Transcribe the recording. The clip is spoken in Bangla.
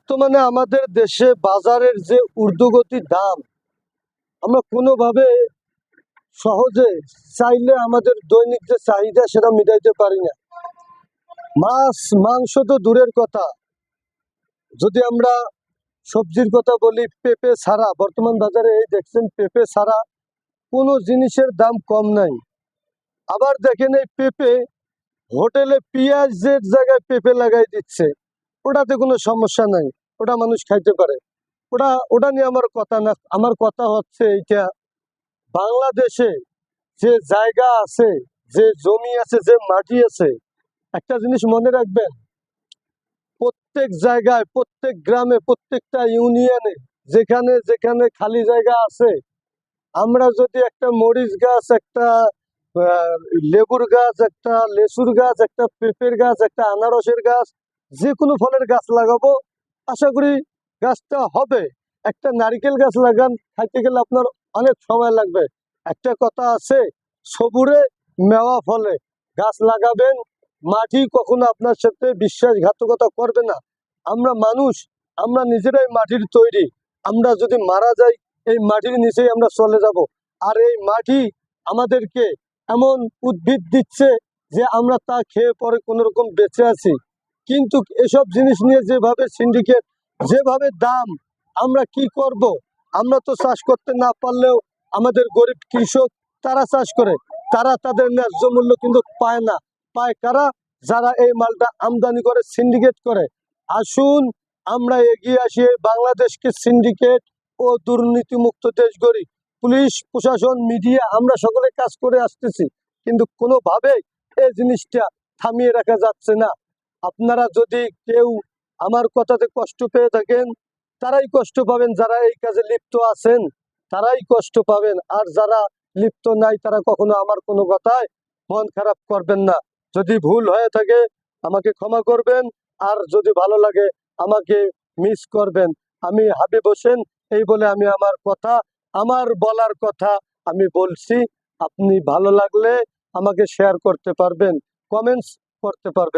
বর্তমানে আমাদের দেশে বাজারের যে ঊর্ধ্বগতির দাম, আমরা কোনোভাবে সহজে চাইলে আমাদের দৈনিক যে চাহিদা সেটা মিটাইতে পারি না। মাছ মাংস তো দূরের কথা, যদি আমরা সবজির কথা বলি, পেঁপে ছাড়া বর্তমান বাজারে এই দেখছেন পেঁপে ছাড়া কোনো জিনিসের দাম কম নাই। আবার দেখেন এই পেঁপে হোটেলে পেঁয়াজের জায়গায় পেঁপে লাগাই দিচ্ছে, ওটাতে কোনো সমস্যা নাই, ওটা মানুষ খাইতে পারে। ওটা নিয়ে আমার কথা না, আমার কথা হচ্ছে এইটা, বাংলাদেশে যে জায়গা আছে, যে জমি আছে, যে মাটি আছে, একটা জিনিস মনে রাখবেন, প্রত্যেক জায়গায়, প্রত্যেক গ্রামে, প্রত্যেকটা ইউনিয়নে যেখানে যেখানে খালি জায়গা আছে, আমরা যদি একটা মরিচ গাছ, একটা লেবুর গাছ, একটা লেসুর গাছ, একটা পেঁপের গাছ, একটা আনারসের গাছ, যে কোনো ফলের গাছ লাগাবো, আশা করি গাছটা হবে। একটা নারিকেল গাছ লাগান, খাইতে গেলে আপনার অনেক সময় লাগবে। একটা কথা আছে, সবুরে মেওয়া ফলে। গাছ লাগাবেন, মাটি কখনো আপনার সাথে বিশ্বাসঘাতকতা করবে না। আমরা মানুষ, আমরা নিজেরাই মাটির তৈরি। আমরা যদি মারা যাই, এই মাটির নিচেই আমরা চলে যাব। আর এই মাটি আমাদেরকে এমন উদ্ভিদ দিচ্ছে যে আমরা তা খেয়ে পরে কোনো রকম বেঁচে আছি। কিন্তু এসব জিনিস নিয়ে যেভাবে সিন্ডিকেট, যেভাবে দাম, আমরা কি করব? আমরা তো চাষ করতে না পারলেও আমাদের গরিব কৃষক, তারা চাষ করে, তারা তাদের ন্যায্য মূল্য কিন্তু পায় না। পায় কারা? যারা এই মালটা আমদানি করে, সিন্ডিকেট করে। আসুন আমরা এগিয়ে আসি, বাংলাদেশকে সিন্ডিকেট ও দুর্নীতিমুক্ত দেশ গড়ি। পুলিশ প্রশাসন, মিডিয়া, আমরা সকলে কাজ করে আসতেছি, কিন্তু কোনোভাবে এই জিনিসটা থামিয়ে রাখা যাচ্ছে না। আপনারা যদি কেউ আমার কথাতে কষ্ট পেয়ে থাকেন, তারাই কষ্ট পাবেন, যারা এই কাজে লিপ্ত আছেন তারাই কষ্ট পাবেন। আর যারা লিপ্ত নাই, তারা কখনো আমার কোনো কথায় মন খারাপ করবেন না। যদি ভুল হয়ে থাকে আমাকে ক্ষমা করবেন, আর যদি ভালো লাগে আমাকে মিস করবেন। আমি হাবিব হোসেন, এই বলে আমি আমার কথা, আমার বলার কথা আমি বলছি। আপনি ভালো লাগলে আমাকে শেয়ার করতে পারবেন, কমেন্টস করতে পারবেন।